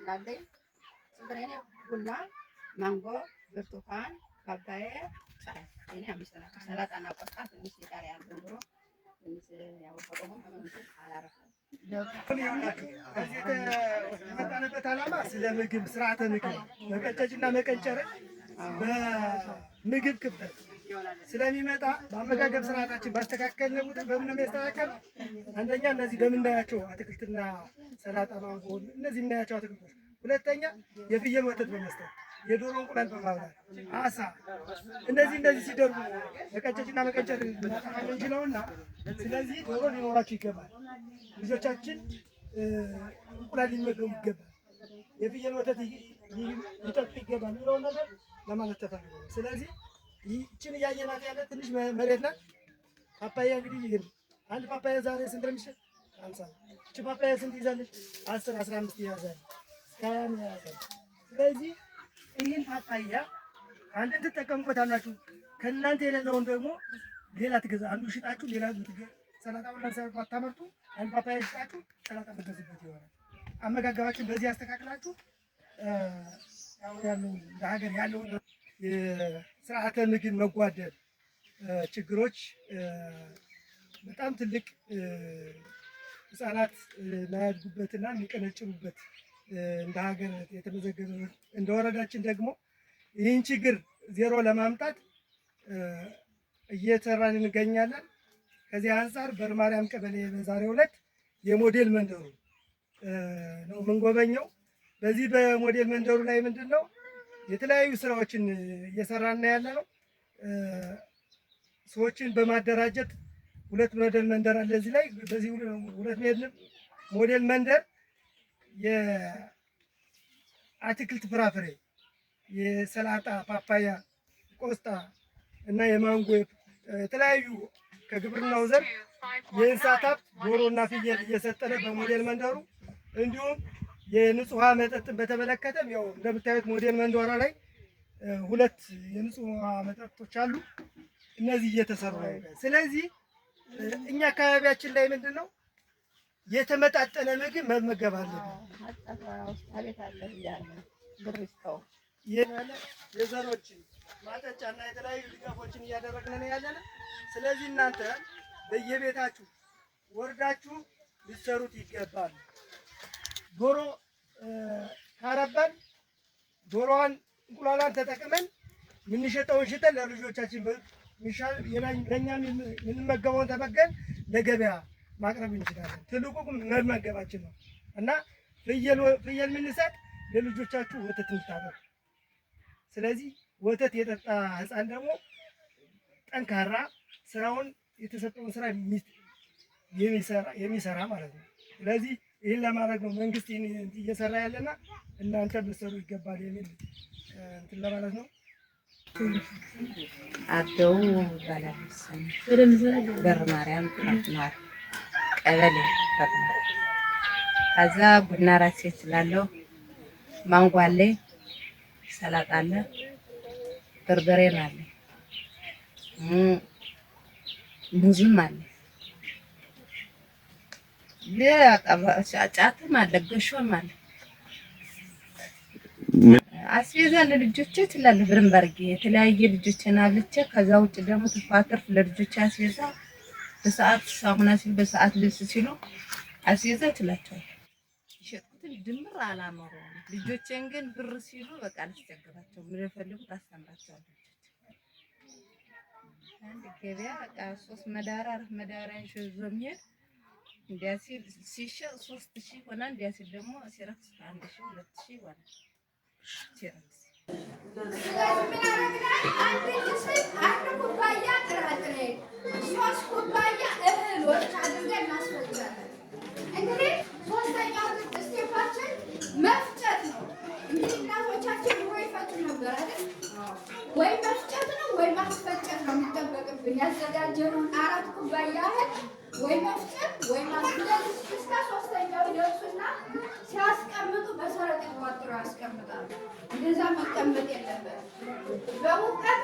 ስላለኝ ስንት ነው? ቡና፣ ማንጎ፣ ብርቱካን፣ ፓፓያ፣ ሻይ እኔ 5 ናቸው። ሰላጣና ቆስጣ ትንሽ የቃሪያ ጀምሮ ትንሽ ያው ቆቆም አላረፈም። የመጣንበት ዓላማ ስለ ምግብ ስርዓተ ምግብ መቀጨጭና መቀንጨር በምግብ ክፍተት ስለሚመጣ በአመጋገብ ስርዓታችን ባስተካከልን ቁጥር በምን ነው የሚስተካከል? አንደኛ እነዚህ በምናያቸው አትክልትና ሰላጣ፣ ማንጎ እነዚህ የምናያቸው አትክልቶች፣ ሁለተኛ የፍየል ወተት በመስጠት የዶሮ እንቁላል በማብላት አሳ እነዚህ ሲደርጉ መቀጨጭና መቀንጨር እንችለውና ስለዚህ ዶሮ ሊኖራቸው ይገባል። ልጆቻችን እንቁላል ሊመገቡ ይገባል። የፍየል ወተት ሊጠጡ ይገባል የሚለውን ነገር ለማለት ተፈልጎ ስለዚህ ይህችን እያየናት ያለ ትንሽ መሬት ናት። ፓፓያ እንግዲህ ይሄን አንድ ፓፓያ ዛሬ ስንት ነው የሚሸጥ? 50። እቺ ፓፓያ ስንት ይዛለች? 10 15 ይያዛል። እስካሁን ያዛል። ስለዚህ ይህን ፓፓያ አንድን ትጠቀሙበታላችሁ። ከእናንተ የሌለውን ደግሞ ሌላ ትገዛ። አንዱ ሽጣችሁ ሌላ ሰላጣውን ለምሳሌ አታመርቱ። አንድ ፓፓያ ሽጣችሁ ሰላጣ ትገዙበት ይሆናል። አመጋገባችሁን በዚህ ያስተካክላችሁ። ያለው ሀገር ያለው የስርዓተ ምግብ መጓደል ችግሮች በጣም ትልቅ ህፃናት ማያድጉበትና የሚቀነጭሩበት እንደ ሀገር የተመዘገበ እንደ ወረዳችን ደግሞ ይህን ችግር ዜሮ ለማምጣት እየሰራን እንገኛለን። ከዚህ አንጻር በርማርያም ቀበሌ በዛሬው ዕለት የሞዴል መንደሩ ነው የምንጎበኘው። በዚህ በሞዴል መንደሩ ላይ ምንድን ነው የተለያዩ ስራዎችን እየሰራን ያለ ነው። ሰዎችን በማደራጀት ሁለት ሞዴል መንደር አለ እዚህ ላይ። በዚህ ሁለት ሞዴል መንደር የአትክልት ፍራፍሬ፣ የሰላጣ፣ ፓፓያ፣ ቆስጣ እና የማንጎ የተለያዩ ከግብርናው ዘርፍ የእንስሳት ሀብት ዶሮና ፍየል እየሰጠነ በሞዴል መንደሩ እንዲሁም የንጹህ ውሃ መጠጥን በተመለከተም ያው እንደምታዩት ሞዴል መንደሯ ላይ ሁለት የንጹህ ውሃ መጠጦች አሉ። እነዚህ እየተሰሩ ነው። ስለዚህ እኛ አካባቢያችን ላይ ምንድን ነው የተመጣጠነ ምግብ መመገብ አለብን። የዘሮችን ማጠጫና የተለያዩ ድጋፎችን እያደረግን ነው ያለን። ስለዚህ እናንተ በየቤታችሁ ወርዳችሁ ሊሰሩት ይገባል። ዶሮ ካረባን ዶሮዋን እንቁላሏን ተጠቅመን የምንሸጠውን ሽጠን ለልጆቻችን ለእኛ የምንመገበውን ተመገን ለገበያ ማቅረብ እንችላለን። ትልቁ መመገባችን ነው እና ፍየል የምንሰጥ ለልጆቻችሁ ወተት እንድታጠጡ። ስለዚህ ወተት የጠጣ ሕፃን ደግሞ ጠንካራ ስራውን የተሰጠውን ስራ የሚሰራ ማለት ነው። ስለዚህ ይህን ለማድረግ ነው መንግስት ይህን እየሰራ ያለና እናንተ ልትሰሩ ይገባል የሚል እንትን ለማለት ነው። አደው ባላልስ በርማርያም ማር ቀበሌ ከዛ ቡና ራሴ ስላለው ማንጎ አለ፣ ሰላጣ አለ፣ በርበሬ አለ፣ ሙዝም አለ፣ ጫትም አለ፣ ገሾም አለ። አስቤዛ ለልጆቼ ትላለህ ብርን ባርጌ የተለያየ ልጆቼን አብልቼ ከዛ ውጭ ደግሞ ተፋትርፍ ለልጆቼ አስቤዛ በሰዓት ሳሙና ሲል በሰዓት ልብስ ሲሉ አስቤዛ ትላቸዋለህ። ይሸጡትን ድምር አላመሩ ልጆቼን ግን ብር ሲሉ በቃ አልተቸገራቸው ምን ፈልጉት አስተምራቸዋለሁ። አንድ ገበያ በቃ 3 መዳራ 4 መዳራ ይዞ የሚሄድ እንዲያ ሲሸጥ 3000 ሆና እንዲያ ሲል ደግሞ ሲረክስ 1000 2000 ሆና ሲረክስ ወይ መፍጨት ነው ወይ ማስፈጨት ነው የሚጠበቅብን። ያዘጋጀነውን 4 ኩባያ ያህል ወይ መፍጨት ወይ ማስፈጨት እስከ 3ኛው ይደርሱና ሲያስቀምጡ በሰረቅ ቋጥሮ ያስቀምጣሉ። እንደዛ መቀመጥ የለበትም። በሙቀት